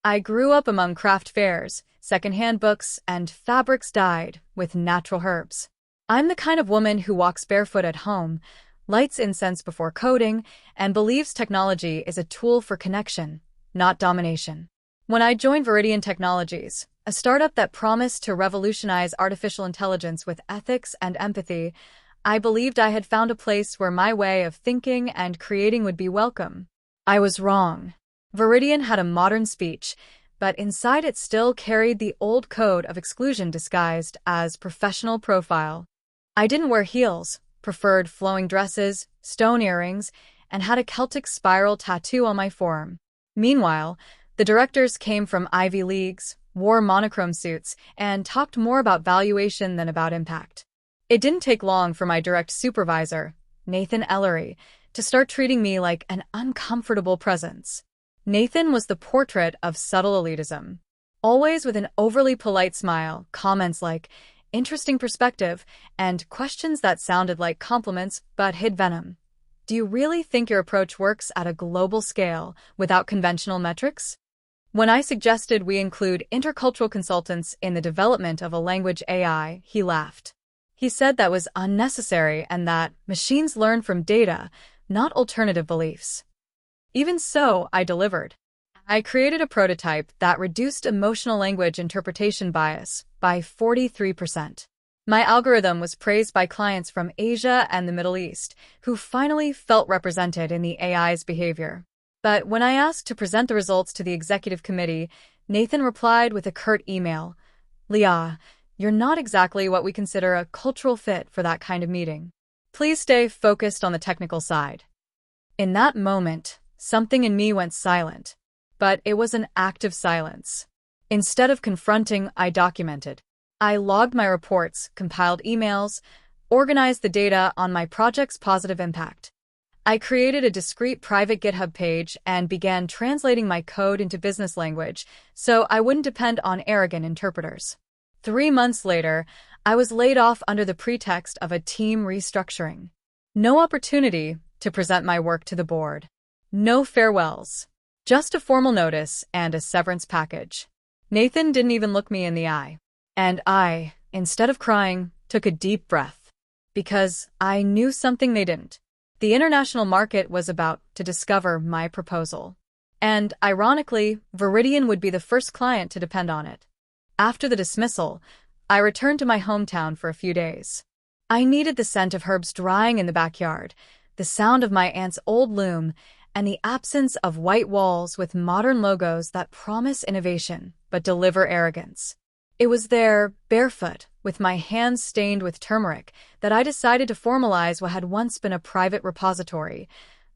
I grew up among craft fairs, secondhand books, and fabrics dyed with natural herbs. I'm the kind of woman who walks barefoot at home, lights incense before coding, and believes technology is a tool for connection, not domination. When I joined Viridian Technologies, a startup that promised to revolutionize artificial intelligence with ethics and empathy, I believed I had found a place where my way of thinking and creating would be welcome. I was wrong. Viridian had a modern speech, but inside it still carried the old code of exclusion disguised as professional profile. I didn't wear heels, preferred flowing dresses, stone earrings, and had a Celtic spiral tattoo on my forearm. Meanwhile, the directors came from Ivy Leagues, wore monochrome suits, and talked more about valuation than about impact. It didn't take long for my direct supervisor, Nathan Ellery, to start treating me like an uncomfortable presence. Nathan was the portrait of subtle elitism. Always with an overly polite smile, comments like, interesting perspective, and questions that sounded like compliments but hid venom. Do you really think your approach works at a global scale without conventional metrics? When I suggested we include intercultural consultants in the development of a language AI, he laughed. He said that was unnecessary and that machines learn from data, not alternative beliefs. Even so, I delivered. I created a prototype that reduced emotional language interpretation bias by 43%. My algorithm was praised by clients from Asia and the Middle East, who finally felt represented in the AI's behavior. But when I asked to present the results to the executive committee, Nathan replied with a curt email, "Lía, you're not exactly what we consider a cultural fit for that kind of meeting. Please stay focused on the technical side." In that moment, something in me went silent, but it was an active silence. Instead of confronting, I documented. I logged my reports, compiled emails, organized the data on my project's positive impact. I created a discrete private GitHub page and began translating my code into business language so I wouldn't depend on arrogant interpreters. 3 months later, I was laid off under the pretext of a team restructuring. No opportunity to present my work to the board. No farewells. Just a formal notice and a severance package. Nathan didn't even look me in the eye. And I, instead of crying, took a deep breath. Because I knew something they didn't. The international market was about to discover my proposal. And, ironically, Viridian would be the first client to depend on it. After the dismissal, I returned to my hometown for a few days. I needed the scent of herbs drying in the backyard, the sound of my aunt's old loom, and the absence of white walls with modern logos that promise innovation but deliver arrogance. It was there, barefoot, with my hands stained with turmeric, that I decided to formalize what had once been a private repository.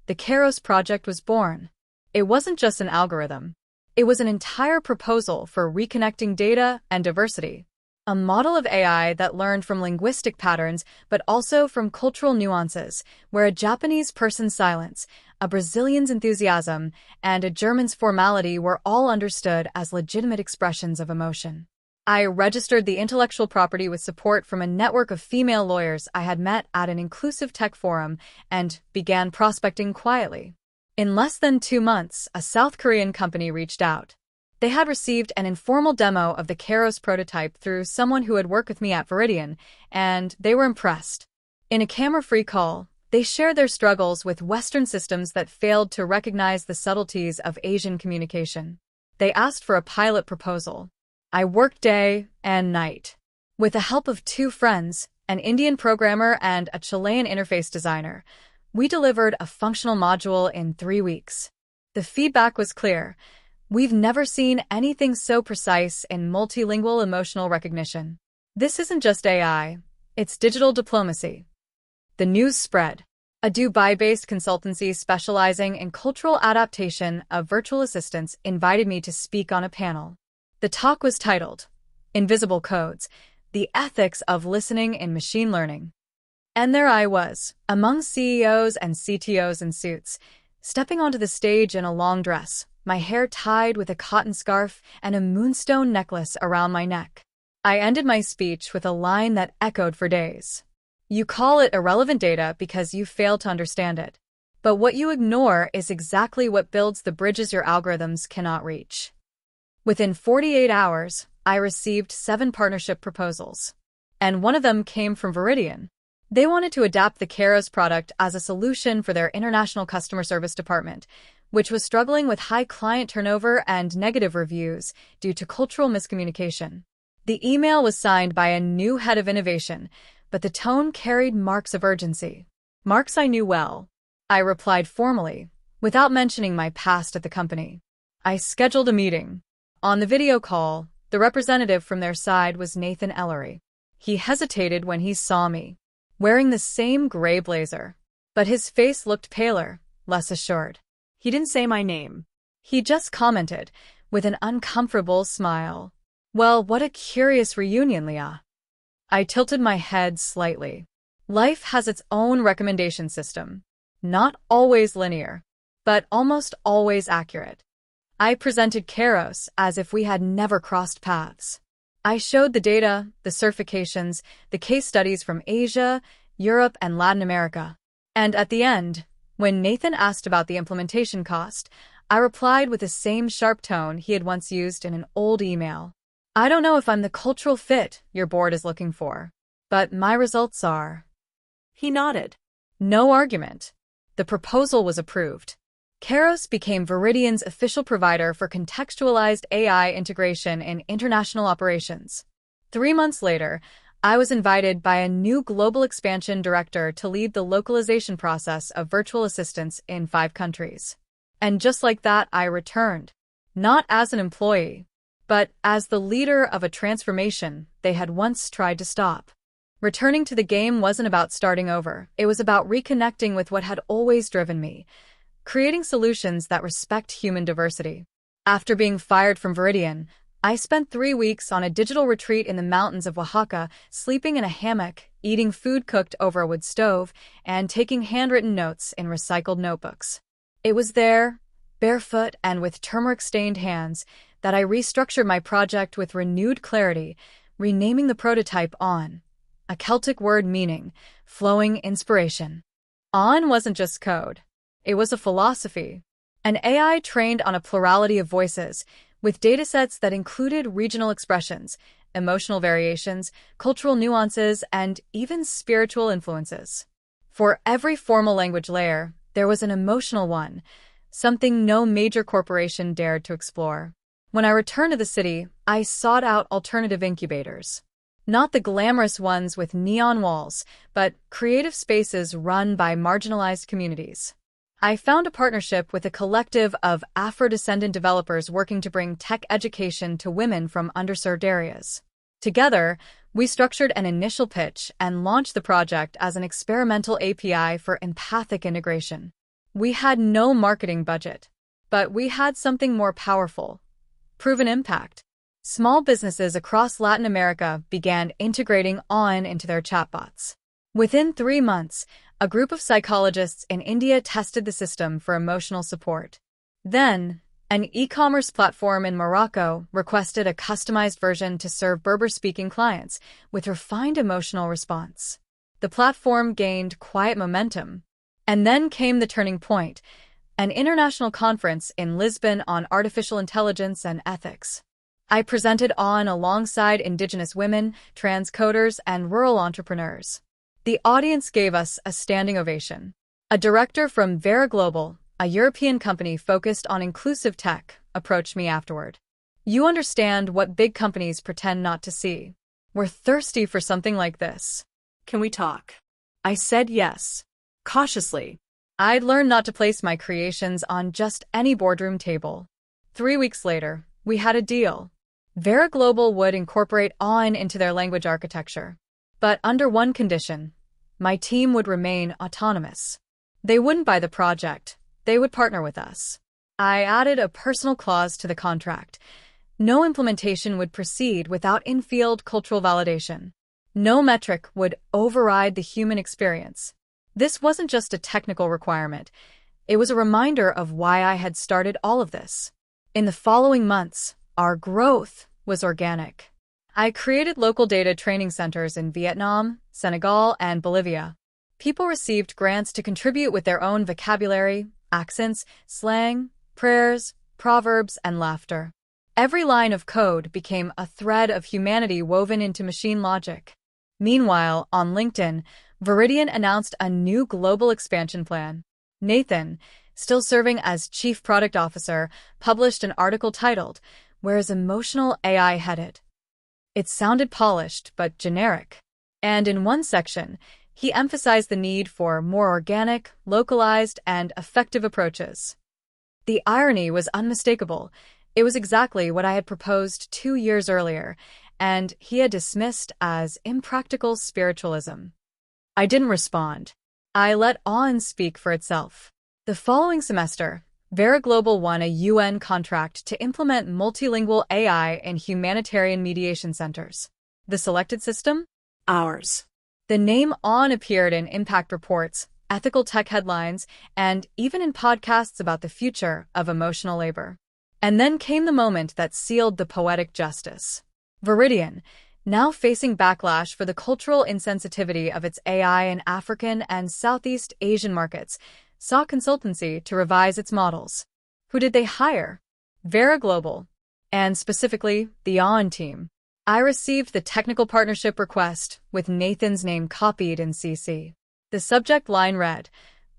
The Kairos project was born. It wasn't just an algorithm. It was an entire proposal for reconnecting data and diversity. A model of AI that learned from linguistic patterns but also from cultural nuances, where a Japanese person's silence, a Brazilian's enthusiasm, and a German's formality were all understood as legitimate expressions of emotion. I registered the intellectual property with support from a network of female lawyers I had met at an inclusive tech forum and began prospecting quietly. In less than 2 months, a South Korean company reached out. They had received an informal demo of the Kairos prototype through someone who had worked with me at Viridian, and they were impressed. In a camera-free call, they shared their struggles with Western systems that failed to recognize the subtleties of Asian communication. They asked for a pilot proposal. I worked day and night. With the help of 2 friends, an Indian programmer and a Chilean interface designer, we delivered a functional module in 3 weeks. The feedback was clear. We've never seen anything so precise in multilingual emotional recognition. This isn't just AI, it's digital diplomacy. The news spread. A Dubai-based consultancy specializing in cultural adaptation of virtual assistants invited me to speak on a panel. The talk was titled, Invisible Codes, The Ethics of Listening in Machine Learning. And there I was, among CEOs and CTOs in suits, stepping onto the stage in a long dress, my hair tied with a cotton scarf and a moonstone necklace around my neck. I ended my speech with a line that echoed for days. You call it irrelevant data because you fail to understand it. But what you ignore is exactly what builds the bridges your algorithms cannot reach. Within 48 hours, I received 7 partnership proposals. And one of them came from Veridian. They wanted to adapt the Kairos product as a solution for their international customer service department, which was struggling with high client turnover and negative reviews due to cultural miscommunication. The email was signed by a new head of innovation, but the tone carried marks of urgency. Marks I knew well. I replied formally, without mentioning my past at the company. I scheduled a meeting. On the video call, the representative from their side was Nathan Ellery. He hesitated when he saw me, wearing the same gray blazer, but his face looked paler, less assured. He didn't say my name. He just commented, with an uncomfortable smile, "Well, what a curious reunion, Lía." I tilted my head slightly. Life has its own recommendation system. Not always linear, but almost always accurate. I presented Kairos as if we had never crossed paths. I showed the data, the certifications, the case studies from Asia, Europe, and Latin America. And at the end, when Nathan asked about the implementation cost, I replied with the same sharp tone he had once used in an old email. "I don't know if I'm the cultural fit your board is looking for, but my results are." He nodded. No argument. The proposal was approved. Kairos became Veridian's official provider for contextualized AI integration in international operations. 3 months later, I was invited by a new global expansion director to lead the localization process of virtual assistants in 5 countries. And just like that, I returned. Not as an employee, but as the leader of a transformation they had once tried to stop. Returning to the game wasn't about starting over. It was about reconnecting with what had always driven me, creating solutions that respect human diversity. After being fired from Veridian, I spent 3 weeks on a digital retreat in the mountains of Oaxaca, sleeping in a hammock, eating food cooked over a wood stove, and taking handwritten notes in recycled notebooks. It was there, barefoot and with turmeric-stained hands, that I restructured my project with renewed clarity, renaming the prototype On, a Celtic word meaning flowing inspiration. On wasn't just code. It was a philosophy, an AI trained on a plurality of voices, with datasets that included regional expressions, emotional variations, cultural nuances, and even spiritual influences. For every formal language layer, there was an emotional one, something no major corporation dared to explore. When I returned to the city, I sought out alternative incubators. Not the glamorous ones with neon walls, but creative spaces run by marginalized communities. I found a partnership with a collective of Afro-descendant developers working to bring tech education to women from underserved areas. Together, we structured an initial pitch and launched the project as an experimental API for empathic integration. We had no marketing budget, but we had something more powerful: proven impact. Small businesses across Latin America began integrating On into their chatbots. Within 3 months, a group of psychologists in India tested the system for emotional support. Then, an e-commerce platform in Morocco requested a customized version to serve Berber-speaking clients with refined emotional response. The platform gained quiet momentum. And then came the turning point, an international conference in Lisbon on artificial intelligence and ethics. I presented On alongside Indigenous women, trans coders, and rural entrepreneurs. The audience gave us a standing ovation. A director from Vera Global, a European company focused on inclusive tech, approached me afterward. "You understand what big companies pretend not to see. We're thirsty for something like this. Can we talk?" I said yes. Cautiously. I'd learned not to place my creations on just any boardroom table. 3 weeks later, we had a deal. Vera Global would incorporate On into their language architecture. But under one condition: my team would remain autonomous. They wouldn't buy the project, they would partner with us. I added a personal clause to the contract. No implementation would proceed without in-field cultural validation. No metric would override the human experience. This wasn't just a technical requirement. It was a reminder of why I had started all of this. In the following months, our growth was organic. I created local data training centers in Vietnam, Senegal, and Bolivia. People received grants to contribute with their own vocabulary, accents, slang, prayers, proverbs, and laughter. Every line of code became a thread of humanity woven into machine logic. Meanwhile, on LinkedIn, Viridian announced a new global expansion plan. Nathan, still serving as Chief Product Officer, published an article titled, "Where is Emotional AI Headed?" It sounded polished but generic. And in one section, he emphasized the need for more organic, localized, and effective approaches. The irony was unmistakable. It was exactly what I had proposed 2 years earlier, and he had dismissed as impractical spiritualism. I didn't respond. I let awe speak for itself. The following semester, Vera Global won a UN contract to implement multilingual AI in humanitarian mediation centers. The selected system? Ours. The name ON appeared in impact reports, ethical tech headlines, and even in podcasts about the future of emotional labor. And then came the moment that sealed the poetic justice. Viridian, now facing backlash for the cultural insensitivity of its AI in African and Southeast Asian markets, saw consultancy to revise its models. Who did they hire? Vera Global, and specifically the ON team. I received the technical partnership request with Nathan's name copied in CC. The subject line read,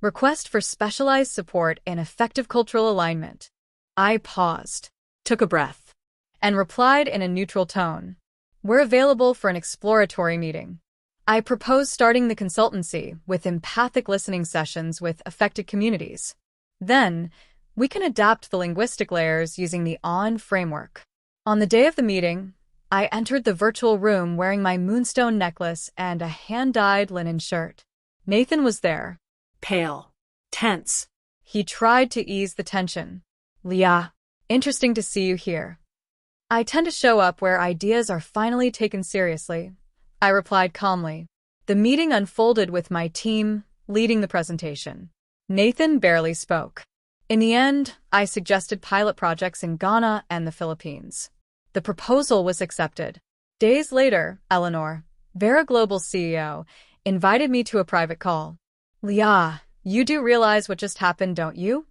"Request for specialized support in effective cultural alignment." I paused, took a breath, and replied in a neutral tone, "We're available for an exploratory meeting." I proposed starting the consultancy with empathic listening sessions with affected communities. Then, we can adapt the linguistic layers using the ON framework. On the day of the meeting, I entered the virtual room wearing my moonstone necklace and a hand-dyed linen shirt. Nathan was there, pale, tense. He tried to ease the tension. "Lía, interesting to see you here." "I tend to show up where ideas are finally taken seriously," I replied calmly. The meeting unfolded with my team leading the presentation. Nathan barely spoke. In the end, I suggested pilot projects in Ghana and the Philippines. The proposal was accepted. Days later, Eleanor, Vera Global's CEO, invited me to a private call. "Lía, you do realize what just happened, don't you?"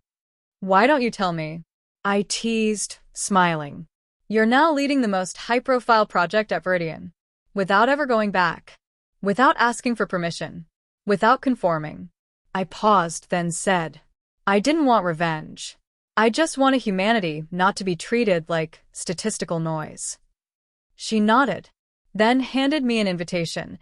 "Why don't you tell me?" I teased, smiling. "You're now leading the most high-profile project at Viridian. Without ever going back. Without asking for permission. Without conforming." I paused, then said, "I didn't want revenge. I just wanted humanity not to be treated like statistical noise." She nodded, then handed me an invitation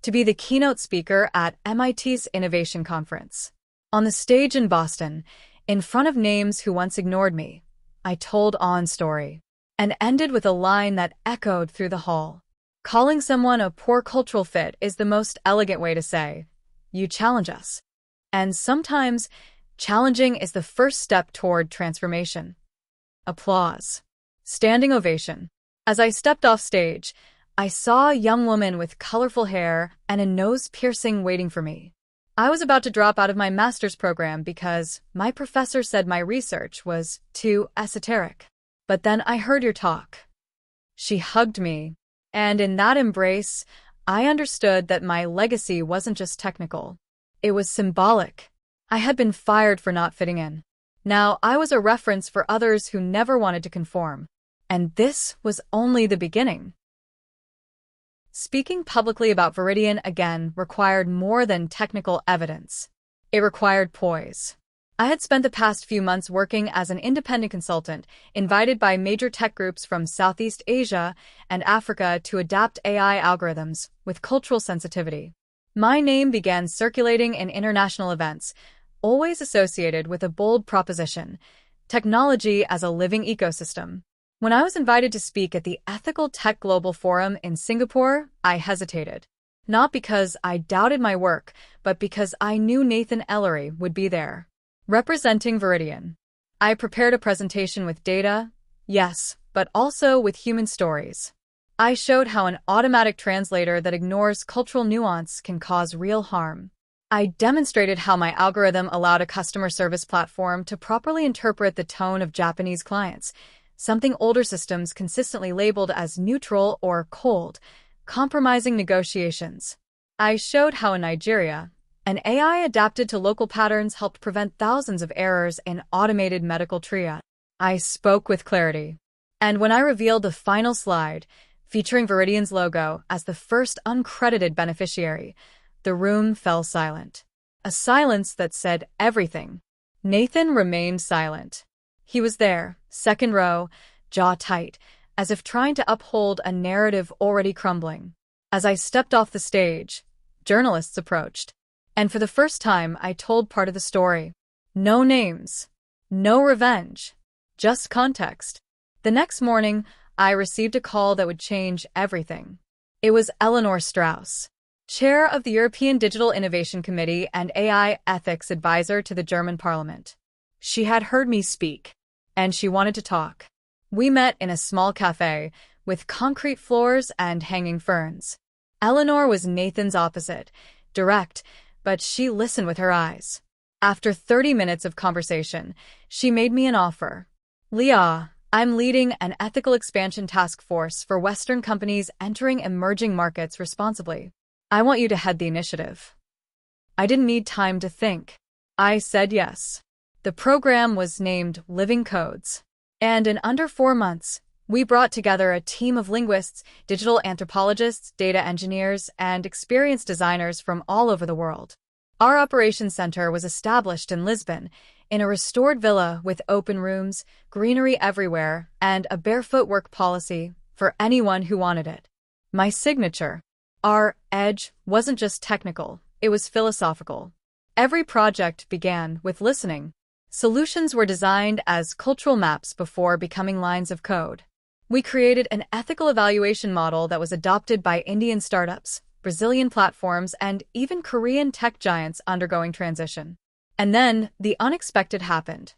to be the keynote speaker at MIT's Innovation Conference. On the stage in Boston, in front of names who once ignored me, I told ON's story, and ended with a line that echoed through the hall. Calling someone a poor cultural fit is the most elegant way to say, "You challenge us." And sometimes, challenging is the first step toward transformation. Applause. Standing ovation. As I stepped off stage, I saw a young woman with colorful hair and a nose piercing waiting for me. I was about to drop out of my master's program because my professor said my research was too esoteric. But then I heard your talk. She hugged me, and in that embrace, I understood that my legacy wasn't just technical. It was symbolic. I had been fired for not fitting in. Now I was a reference for others who never wanted to conform. And this was only the beginning. Speaking publicly about Viridian again required more than technical evidence. It required poise. I had spent the past few months working as an independent consultant, invited by major tech groups from Southeast Asia and Africa to adapt AI algorithms with cultural sensitivity. My name began circulating in international events, always associated with a bold proposition: technology as a living ecosystem. When I was invited to speak at the Ethical Tech Global Forum in Singapore, I hesitated. Not because I doubted my work, but because I knew Nathan Ellery would be there, representing Viridian. I prepared a presentation with data, yes, but also with human stories. I showed how an automatic translator that ignores cultural nuance can cause real harm. I demonstrated how my algorithm allowed a customer service platform to properly interpret the tone of Japanese clients, something older systems consistently labeled as neutral or cold, compromising negotiations. I showed how in Nigeria, an AI adapted to local patterns helped prevent thousands of errors in automated medical triage. I spoke with clarity. And when I revealed the final slide, featuring Viridian's logo as the first uncredited beneficiary, the room fell silent. A silence that said everything. Nathan remained silent. He was there, second row, jaw tight, as if trying to uphold a narrative already crumbling. As I stepped off the stage, journalists approached. And for the first time, I told part of the story. No names. No revenge. Just context. The next morning, I received a call that would change everything. It was Eleanor Strauss, chair of the European Digital Innovation Committee and AI ethics advisor to the German parliament. She had heard me speak, and she wanted to talk. We met in a small cafe with concrete floors and hanging ferns. Eleanor was Nathan's opposite, direct, but she listened with her eyes. After 30 minutes of conversation, she made me an offer. Lía, I'm leading an ethical expansion task force for Western companies entering emerging markets responsibly. I want you to head the initiative. I didn't need time to think. I said yes. The program was named Living Codes. And in under 4 months, we brought together a team of linguists, digital anthropologists, data engineers, and experienced designers from all over the world. Our operations center was established in Lisbon, in a restored villa with open rooms, greenery everywhere, and a barefoot work policy for anyone who wanted it. My signature. Our edge wasn't just technical, it was philosophical. Every project began with listening. Solutions were designed as cultural maps before becoming lines of code. We created an ethical evaluation model that was adopted by Indian startups, Brazilian platforms, and even Korean tech giants undergoing transition. And then, the unexpected happened.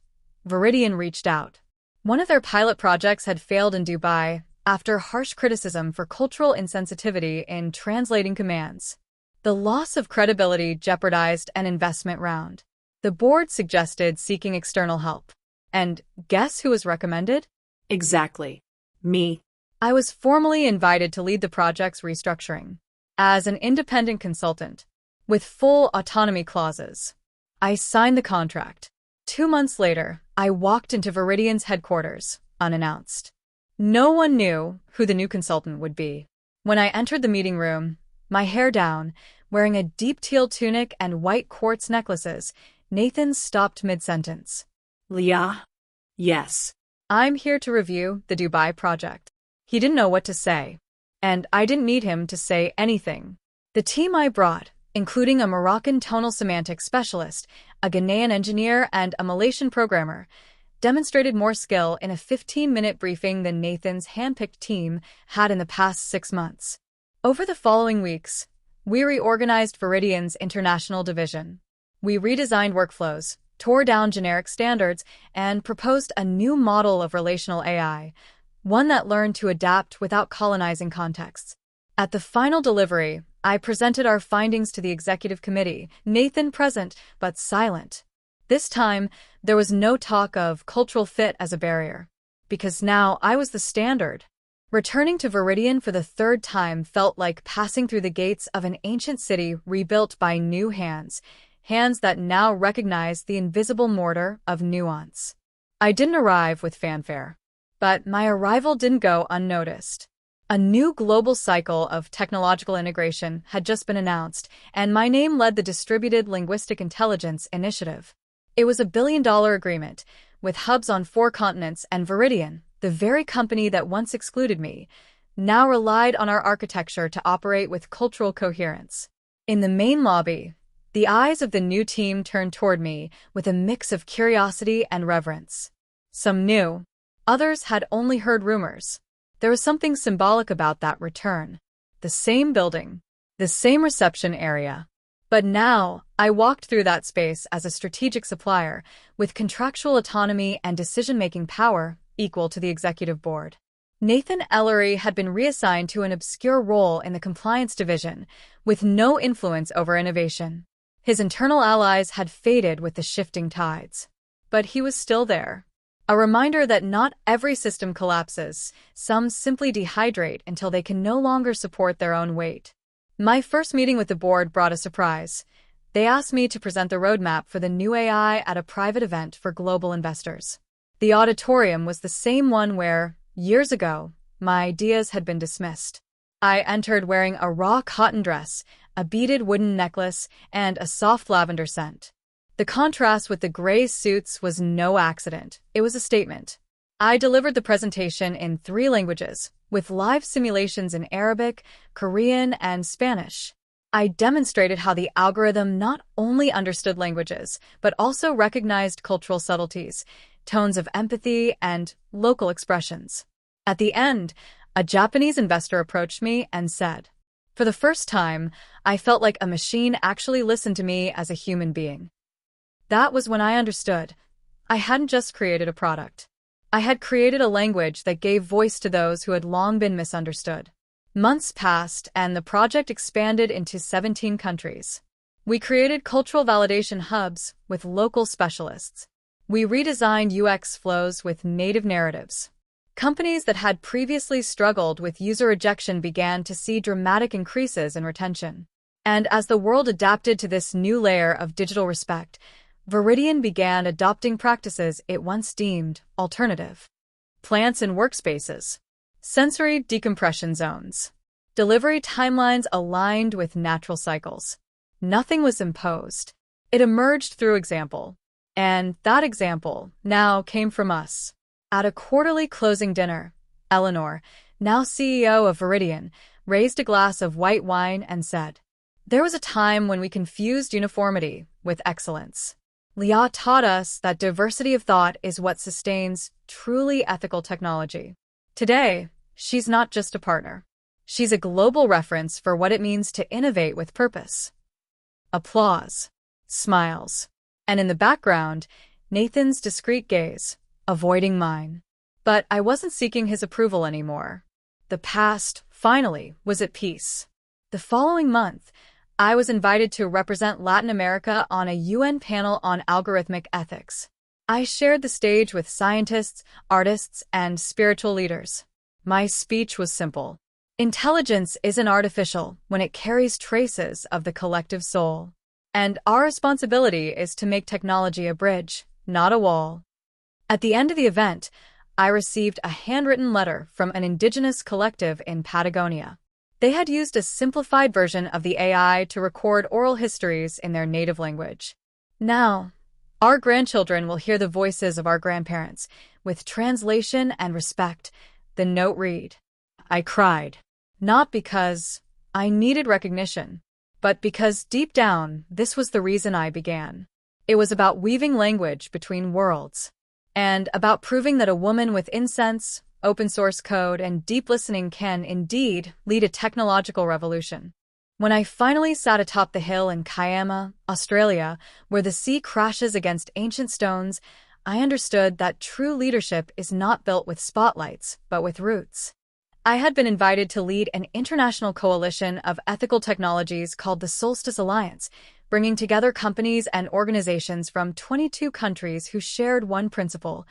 Viridian reached out. One of their pilot projects had failed in Dubai after harsh criticism for cultural insensitivity in translating commands. The loss of credibility jeopardized an investment round. The board suggested seeking external help. And guess who was recommended? Exactly. Me. I was formally invited to lead the project's restructuring. As an independent consultant, with full autonomy clauses. I signed the contract. 2 months later, I walked into Viridian's headquarters, unannounced. No one knew who the new consultant would be. When I entered the meeting room, my hair down, wearing a deep teal tunic and white quartz necklaces, Nathan stopped mid-sentence. Lía? Yes. I'm here to review the Dubai project. He didn't know what to say. And I didn't need him to say anything. The team I brought, including a Moroccan tonal semantics specialist, a Ghanaian engineer, and a Malaysian programmer, demonstrated more skill in a 15-minute briefing than Nathan's handpicked team had in the past 6 months. Over the following weeks, we reorganized Viridian's international division. We redesigned workflows, tore down generic standards, and proposed a new model of relational AI, one that learned to adapt without colonizing contexts. At the final delivery, I presented our findings to the executive committee, Nathan present, but silent. This time, there was no talk of cultural fit as a barrier, because now I was the standard. Returning to Viridian for the 3rd time felt like passing through the gates of an ancient city rebuilt by new hands, hands that now recognized the invisible mortar of nuance. I didn't arrive with fanfare. But my arrival didn't go unnoticed. A new global cycle of technological integration had just been announced, and my name led the Distributed Linguistic Intelligence Initiative. It was a $1 billion agreement, with hubs on 4 continents, and Viridian, the very company that once excluded me, now relied on our architecture to operate with cultural coherence. In the main lobby, the eyes of the new team turned toward me with a mix of curiosity and reverence. Some knew. Others had only heard rumors. There was something symbolic about that return. The same building, the same reception area. But now, I walked through that space as a strategic supplier, with contractual autonomy and decision-making power equal to the executive board. Nathan Ellery had been reassigned to an obscure role in the compliance division, with no influence over innovation. His internal allies had faded with the shifting tides. But he was still there. A reminder that not every system collapses, some simply dehydrate until they can no longer support their own weight. My first meeting with the board brought a surprise. They asked me to present the roadmap for the new AI at a private event for global investors. The auditorium was the same one where, Years ago, my ideas had been dismissed. I entered wearing a raw cotton dress, a beaded wooden necklace, and a soft lavender scent. The contrast with the gray suits was no accident. It was a statement. I delivered the presentation in 3 languages, with live simulations in Arabic, Korean, and Spanish. I demonstrated how the algorithm not only understood languages, but also recognized cultural subtleties, tones of empathy, and local expressions. At the end, a Japanese investor approached me and said, "For the first time, I felt like a machine actually listened to me as a human being." That was when I understood. I hadn't just created a product. I had created a language that gave voice to those who had long been misunderstood. Months passed, and the project expanded into 17 countries. We created cultural validation hubs with local specialists. We redesigned UX flows with native narratives. Companies that had previously struggled with user rejection began to see dramatic increases in retention. And as the world adapted to this new layer of digital respect, Viridian began adopting practices it once deemed alternative. Plants and workspaces. Sensory decompression zones. Delivery timelines aligned with natural cycles. Nothing was imposed. It emerged through example. And that example now came from us. At a quarterly closing dinner, Eleanor, now CEO of Viridian, raised a glass of white wine and said, "There was a time when we confused uniformity with excellence. Lía taught us that diversity of thought is what sustains truly ethical technology." Today, she's not just a partner. She's a global reference for what it means to innovate with purpose. Applause. Smiles. And in the background, Nathan's discreet gaze, avoiding mine. But I wasn't seeking his approval anymore. The past, finally, was at peace. The following month, I was invited to represent Latin America on a UN panel on algorithmic ethics. I shared the stage with scientists, artists, and spiritual leaders. My speech was simple. Intelligence isn't artificial when it carries traces of the collective soul. And our responsibility is to make technology a bridge, not a wall. At the end of the event, I received a handwritten letter from an indigenous collective in Patagonia. They had used a simplified version of the AI to record oral histories in their native language. Now, our grandchildren will hear the voices of our grandparents, with translation and respect. The note read, "I cried, not because I needed recognition, but because deep down, this was the reason I began. It was about weaving language between worlds, and about proving that a woman with incense, open source code, and deep listening can indeed lead a technological revolution." When I finally sat atop the hill in Kiama, Australia, where the sea crashes against ancient stones, I understood that true leadership is not built with spotlights, but with roots. I had been invited to lead an international coalition of ethical technologies called the Solstice Alliance, bringing together companies and organizations from 22 countries who shared one principle: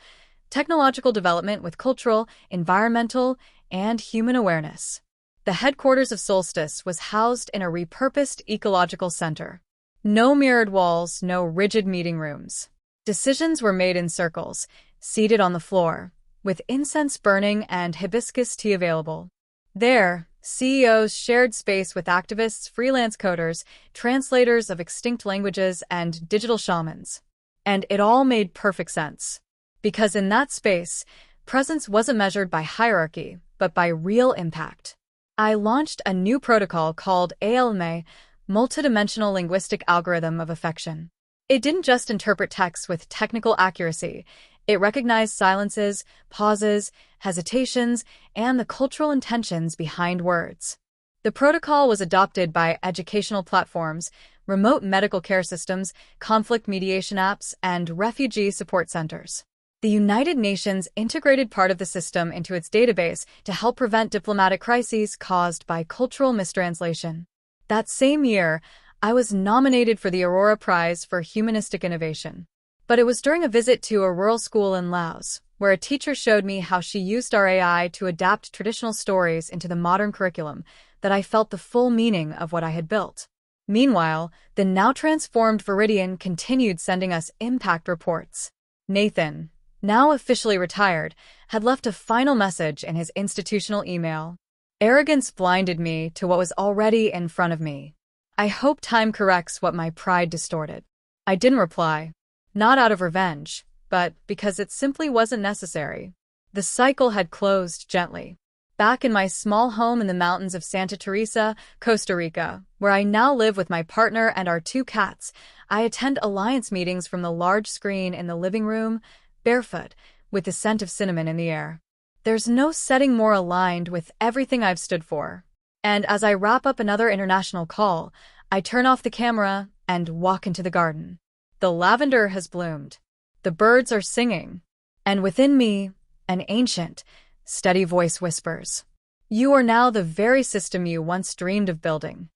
technological development with cultural, environmental, and human awareness. The headquarters of Solstice was housed in a repurposed ecological center. No mirrored walls, no rigid meeting rooms. Decisions were made in circles, seated on the floor, with incense burning and hibiscus tea available. There, CEOs shared space with activists, freelance coders, translators of extinct languages, and digital shamans. And it all made perfect sense. Because in that space, presence wasn't measured by hierarchy, but by real impact. I launched a new protocol called ALMA, Multidimensional Linguistic Algorithm of Affection. It didn't just interpret texts with technical accuracy. It recognized silences, pauses, hesitations, and the cultural intentions behind words. The protocol was adopted by educational platforms, remote medical care systems, conflict mediation apps, and refugee support centers. The United Nations integrated part of the system into its database to help prevent diplomatic crises caused by cultural mistranslation. That same year, I was nominated for the Aurora Prize for Humanistic Innovation. But it was during a visit to a rural school in Laos, where a teacher showed me how she used our AI to adapt traditional stories into the modern curriculum, that I felt the full meaning of what I had built. Meanwhile, the now transformed Viridian continued sending us impact reports. Nathan, now officially retired, had left a final message in his institutional email. Arrogance blinded me to what was already in front of me. I hope time corrects what my pride distorted. I didn't reply, not out of revenge, but because it simply wasn't necessary. The cycle had closed gently. Back in my small home in the mountains of Santa Teresa, Costa Rica, where I now live with my partner and our 2 cats, I attend alliance meetings from the large screen in the living room, barefoot, with the scent of cinnamon in the air. There's no setting more aligned with everything I've stood for. And as I wrap up another international call, I turn off the camera and walk into the garden. The lavender has bloomed. The birds are singing. And within me, an ancient, steady voice whispers, "You are now the very system you once dreamed of building."